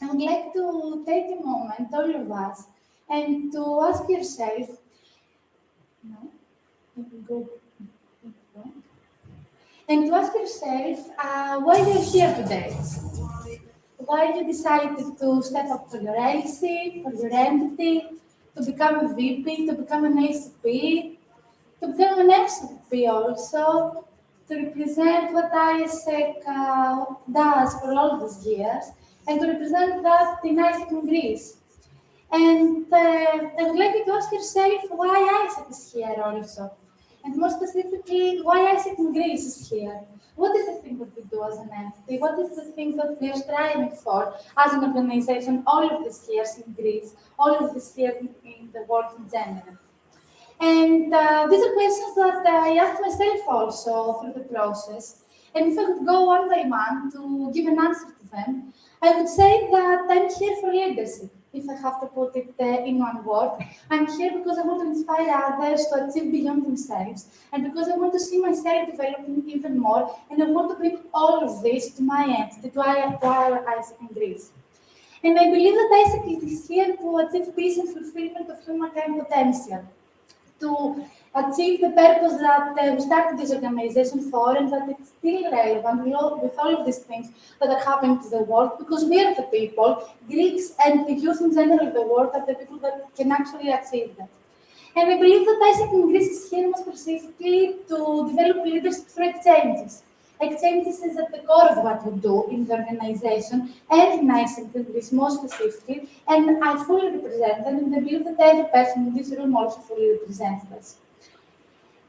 I would like to take a moment, all of us, and to ask yourself, no, let me go. And to ask yourself why you're here today. Why you decided to step up for your LC, for your entity, to become a VP, to become an ACP, to become an MCP also, to represent what ISEC does for all these years, and to represent that in ISEC in Greece. And I would like you to ask yourself why ISEC is here also. And more specifically, why ISEC in Greece is here. What is the thing that we do as an entity? What is the thing that we are striving for as an organization all of these years in Greece, all of these years in the world in general? And these are questions that I asked myself also through the process. And if I could go one by one to give an answer to them, I would say that I'm here for leadership. If I have to put it in one word, I'm here because I want to inspire others to achieve beyond themselves, and because I want to see myself developing even more, and I want to bring all of this to my entity, to our ISEC in Greece. And I believe that ISEC is here to achieve peace and fulfillment of humankind potential, to achieve the purpose that we started this organization for, and that it's still relevant with all of these things that are happening to the world, because we are the people, Greeks and the youth in general of the world are the people that can actually achieve that. And I believe that ISEC in Greece is here more specifically to develop leadership through exchanges. Exchanges is at the core of what we do in the organization and in ISEC in Greece more specifically, and I fully represent them, and I believe that every person in this room also fully represents us.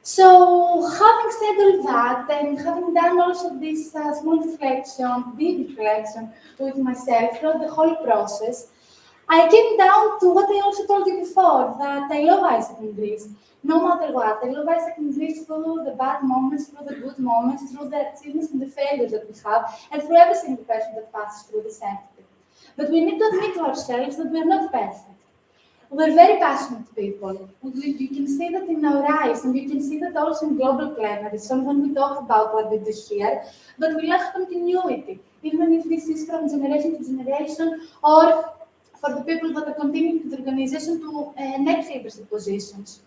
So, having said all that, and having done also this small reflection, big reflection with myself throughout the whole process, I came down to what I also told you before, that I love ISEC in Greece, no matter what. I love ISEC in Greece through the bad moments, through the good moments, through the achievements and the failures that we have, and through every single person that passes through this entity. But we need to admit to ourselves that we're not perfect. We're very passionate people. You can see that in our eyes, and you can see that also in global plenaries, and when we talk about what we do here, but we lack continuity, even if this is from generation to generation, or for the people that are continuing the organization to next leadership positions.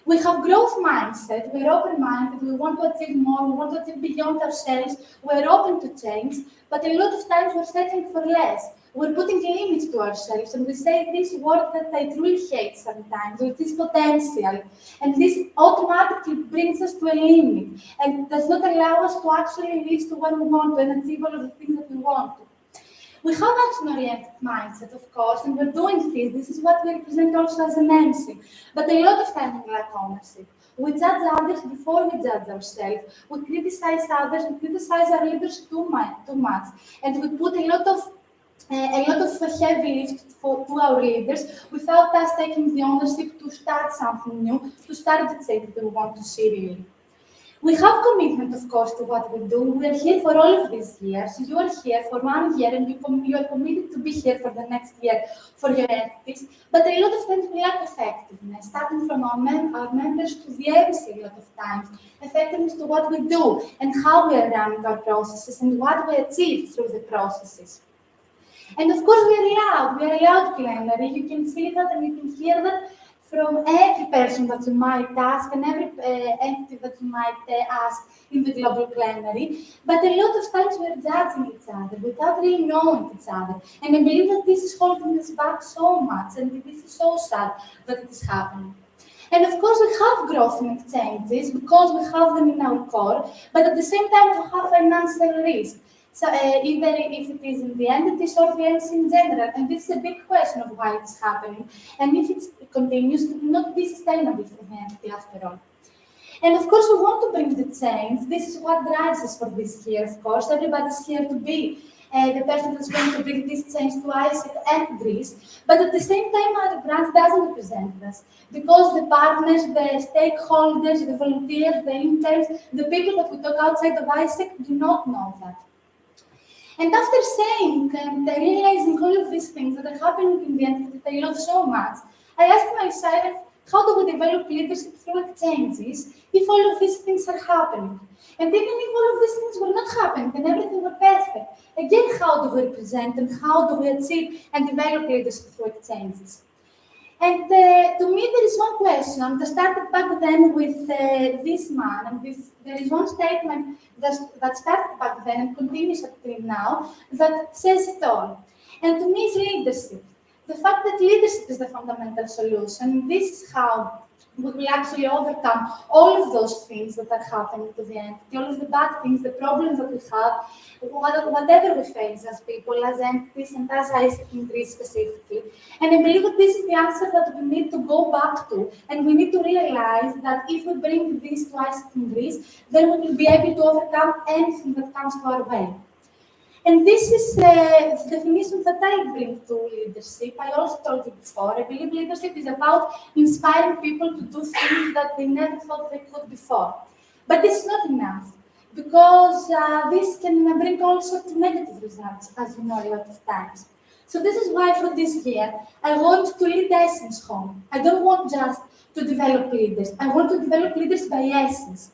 We have growth mindset, we're open-minded, we want to achieve more, we want to achieve beyond ourselves, we're open to change, but a lot of times we're settling for less. We're putting limits to ourselves, and we say this word that I truly hate sometimes, which is potential. And this automatically brings us to a limit and does not allow us to actually reach to what we want to and achieve all of the things that we want to. We have action-oriented mindset, of course, and we're doing this. This is what we represent also as an MC. But a lot of times we lack ownership. We judge others before we judge ourselves. We criticize others and criticize our leaders too much. And we put a lot of a lot of heavy lift to our leaders without us taking the ownership to start something new, to start the change that we want to see really. We have commitment, of course, to what we do. We are here for all of these years. You are here for 1 year, and you are committed to be here for the next year for your entities. But a lot of times we lack effectiveness, starting from our members to the MC a lot of times. Effectiveness to what we do and how we are running our processes and what we achieve through the processes. And of course, we are allowed plenary. You can see that and you can hear that from every person that you might ask and every entity that you might ask in the global plenary. But a lot of times we're judging each other without really knowing each other. And I believe that this is holding us back so much, and this is so sad that it is happening. And of course, we have growth and exchanges because we have them in our core, but at the same time, we have financial risk. So either if it is in the entities or the entities in general, and this is a big question of why it's happening, and if it continues to not be sustainable for the entity after all. And of course, we want to bring the change. This is what drives us for this year, of course. Everybody's here to be the person that's going to bring this change to AIESEC and Greece. But at the same time, our brand doesn't represent us because the partners, the stakeholders, the volunteers, the interns, the people that we talk outside of AIESEC do not know that. And after saying and realizing all of these things that are happening in the entity that I love so much, I asked myself, how do we develop leadership through exchanges if all of these things are happening? And even if all of these things were not happening and everything were perfect, again, how do we represent and how do we achieve and develop leadership through exchanges? And to me, there is one question that started back then with this man, and there is one statement that started back then and continues until now that says it all. And to me, it's leadership. The fact that leadership is the fundamental solution. This is how we will actually overcome all of those things that are happening to the entity, all of the bad things, the problems that we have, whatever we face as people, as entities, and as AIESEC in Greece specifically. And I believe that this is the answer that we need to go back to, and we need to realize that if we bring this to AIESEC in Greece, then we will be able to overcome anything that comes to our way. And this is the definition that I bring to leadership. I also told you before, I believe leadership is about inspiring people to do things that they never thought they could before. But this is not enough, because this can bring also to negative results, as you know, a lot of times. So this is why for this year, I want to lead essence home. I don't want just to develop leaders. I want to develop leaders by essence.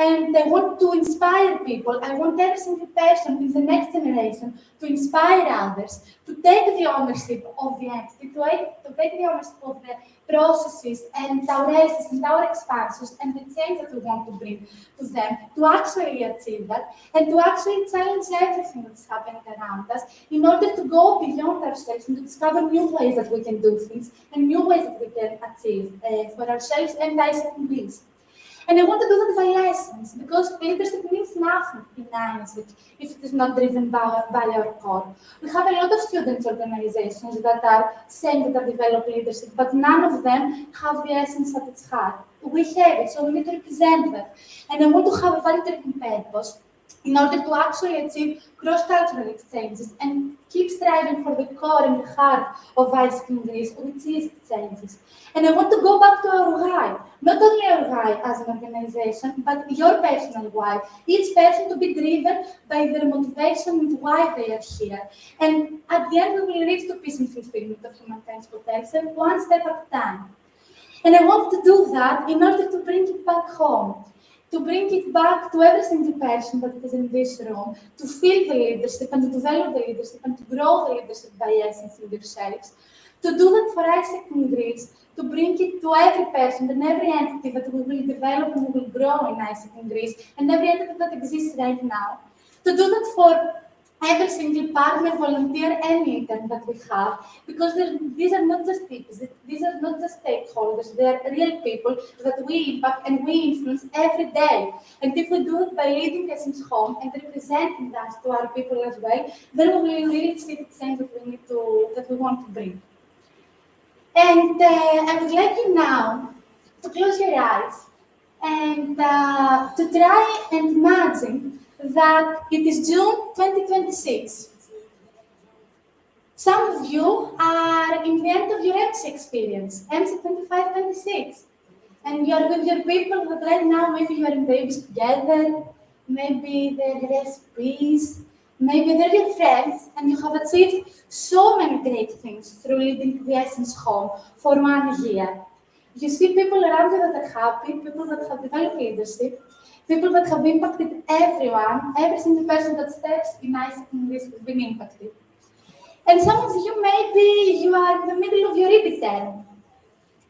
And I want to inspire people. I want every single person in the next generation to inspire others, to take the ownership of the entity, to take the ownership of the processes and our races and our expansions and the change that we want to bring to them, to actually achieve that and to actually challenge everything that's happening around us in order to go beyond ourselves and to discover new ways that we can do things and new ways that we can achieve for ourselves and AIESEC in Greece. And I want to do that by essence, because leadership means nothing in AIESEC if it is not driven by our core. We have a lot of students' organizations that are saying that they develop leadership, but none of them have the essence at its heart. We have it, so we need to represent that. And I want to have a value-driven purpose in order to actually achieve cross-cultural exchanges and keep striving for the core and the heart of AIESEC in Greece, which is exchanges. And I want to go back to our why, not only our why as an organization, but your personal why. Each person to be driven by their motivation and why they are here. And at the end, we will reach to peace and fulfillment of humankind's potential, one step at a time. And I want to do that in order to bring it back home, to bring it back to every single person that is in this room, to feel the leadership and to develop the leadership and to grow the leadership by essence in yourselves, to do that for AIESEC in Greece, to bring it to every person and every entity that we will develop and we will grow in AIESEC in Greece, and every entity that exists right now, to do that for every single partner, volunteer, and intern that we have, because these are not just people, these are not just stakeholders, they are real people that we impact and we influence every day. And if we do it by leading Essence home and representing that to our people as well, then we will really see the change that we want to bring. And I would like you now to close your eyes and to try and imagine that it is June 2026. Some of you are in the end of your MC experience, MC 25.26. And you're with your people that right now, maybe you're in babies together, maybe they're your SPs, maybe they're your friends, and you have achieved so many great things through leading the Essence home for 1 year. You see people around you that are happy, people that have developed leadership, people that have impacted everyone, every single person that steps in IESEC English has been impacted. And some of you, maybe you are in the middle of your EB term,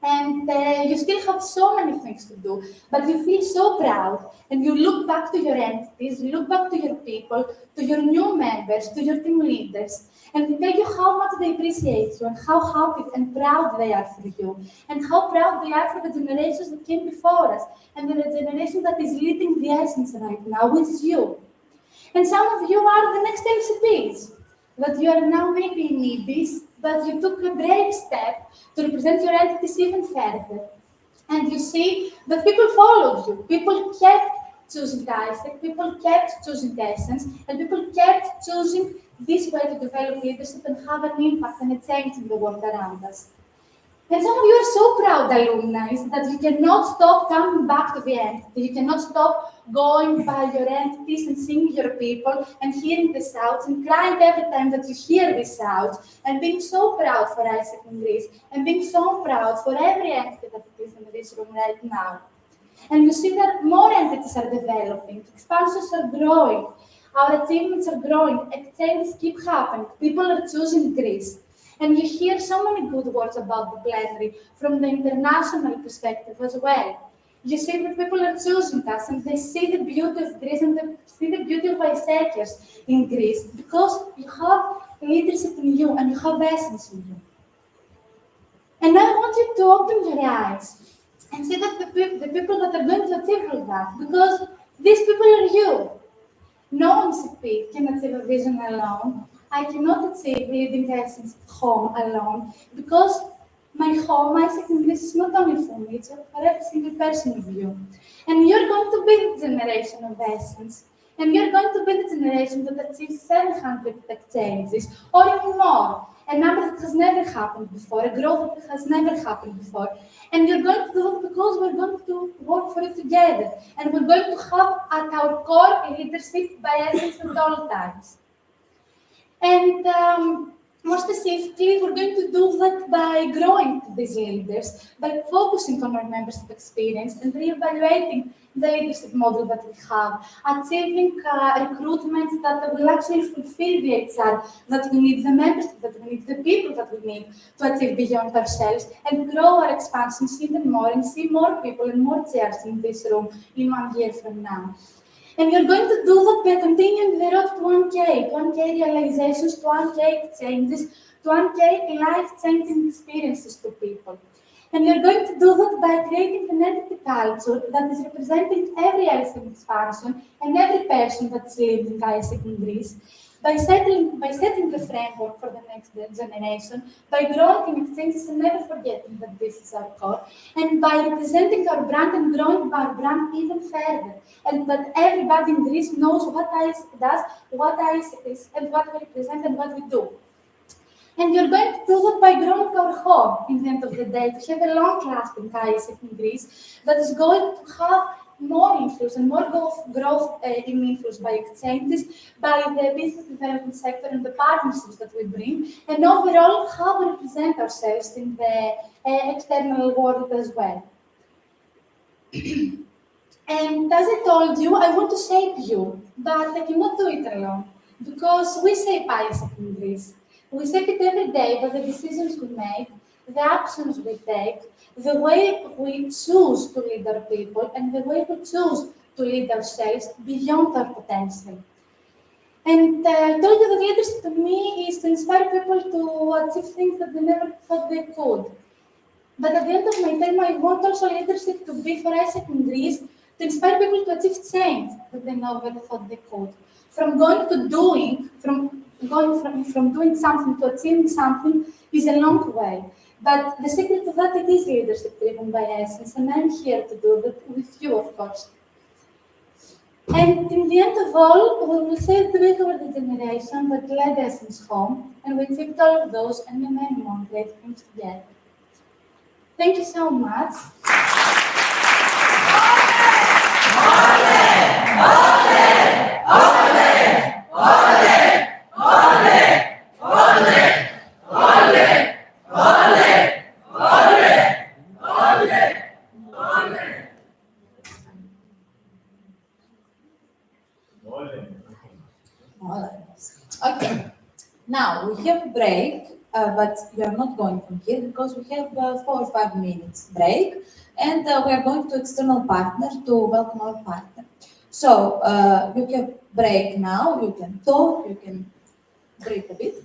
and you still have so many things to do, but you feel so proud, and you look back to your entities, you look back to your people, to your new members, to your team leaders, and they tell you how much they appreciate you, and how happy and proud they are for you, and how proud they are for the generations that came before us, and the generation that is leading the Essence right now, which is you. And some of you are the next MCPs, that you are now maybe in EBs, but you took a brave step to represent your entities even further. And you see that people followed you. People kept choosing IESEC, people kept choosing Essence, and people kept choosing this way to develop leadership and have an impact and a change in the world around us. And some of you are so proud alumni that you cannot stop coming back to the entity. You cannot stop going by your entities and seeing your people and hearing the shouts and crying every time that you hear these shouts and being so proud for IESEC in Greece and being so proud for every entity that is in this room right now. And you see that more entities are developing, expansions are growing, our achievements are growing, exchanges keep happening, people are choosing Greece. And you hear so many good words about the plenary from the international perspective as well. You see that people are choosing us and they see the beauty of Greece and they see the beauty of IESECers in Greece because you have leadership in you and you have essence in you. And I want you to open your eyes and see that the people that are going to achieve all that, because these people are you. No MCP can achieve a vision alone. I cannot achieve leading Essence home alone because my home, IESEC English, is not only for me, it's for every single person of you. And you're going to be the generation of Essence. And you're going to be the generation that achieves 700 exchanges or even more. A number that has never happened before, a growth that has never happened before. And you're going to do it because we're going to work for it together. And we're going to have at our core leadership by Essence at all times. And more specifically, we're going to do that by growing these leaders, by focusing on our membership experience and reevaluating the leadership model that we have, achieving recruitments that will actually fulfill the HR that we need, the membership that we need, the people that we need to achieve beyond ourselves, and grow our expansions even more and see more people and more chairs in this room in 1 year from now. And you're going to do that by continuing the road to 1K realizations, to 1K changes, to 1K life-changing experiences to people. And you're going to do that by creating an entity culture that is representing every IESEC expansion and every person that's living IESEC in Greece, by setting the framework for the next generation, by growing in exchanges and never forgetting that this is our core, and by representing our brand and growing our brand even further, and that everybody in Greece knows what IESEC does, what IESEC is, and what we represent and what we do. And you're going to do that by growing our home in the end of the day, to have a long-lasting IESEC in Greece that is going to have more influence and more growth in influence by exchanges, by the business development sector and the partnerships that we bring, and overall how we represent ourselves in the external world as well. And as I told you, I want to shape you, but I cannot do it alone, because we shape IESEC in Greece. We shape it every day by the decisions we make, the actions we take, the way we choose to lead our people, and the way we choose to lead ourselves beyond our potential. And I told you that leadership to me is to inspire people to achieve things that they never thought they could. But at the end of my time, I want also leadership to be for IESEC in Greece, to inspire people to achieve change that they never thought they could. From going to doing, from doing something to achieving something is a long way. But the secret of that, it is leadership driven by Essence, and I'm here to do that with you, of course. And in the end of all, we will celebrate our degeneration that led us in home, and we achieved all of those and many more great things together. Thank you so much. Okay, now we have a break, but we are not going from here because we have 4 or 5 minutes break, and we are going to external partner to welcome our partner. So you can break now, you can talk, you can breathe a bit.